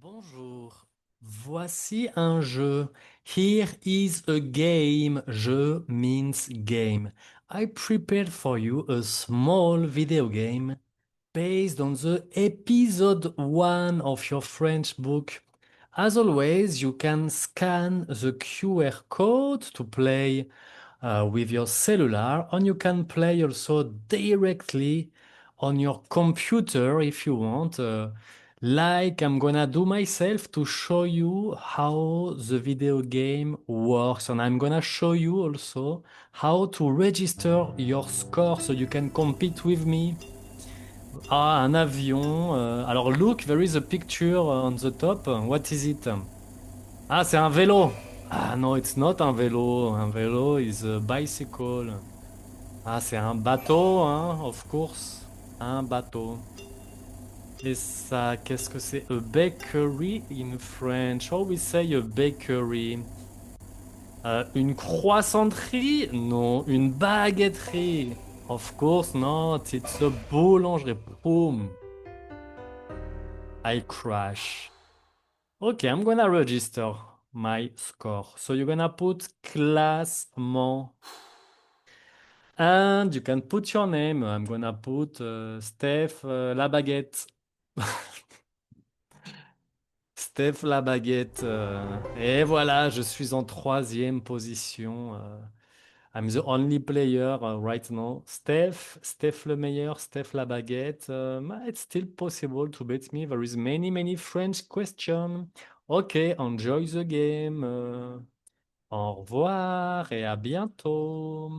Bonjour, voici un jeu. Here is a game. Jeu means game. I prepared for you a small video game based on the episode 1 of your French book. As always, you can scan the QR code to play with your cellular, and you can play also directly on your computer if you want. Like I'm gonna do myself to show you how the video game works, and I'm gonna show you also how to register your score so you can compete with me. Ah, un avion. Alors, look, there is a picture on the top. What is it? Ah, c'est un vélo. Ah, no, it's not un vélo. Un vélo is a bicycle. Ah, c'est un bateau, hein, of course. Un bateau. Et ça, qu'est-ce que c'est? A bakery in French. How we say a bakery? Une croissanterie? Non, une baguetterie. Of course not. It's a boulangerie. Boom. I crash. Okay, I'm gonna register my score. So you're gonna put classement. And you can put your name. I'm gonna put Steph la baguette. Steph la baguette. Et voilà, je suis en troisième position. I'm the only player right now. Steph le meilleur, Steph la baguette. It's still possible to beat me. There is many French questions. Okay, enjoy the game. Au revoir et à bientôt.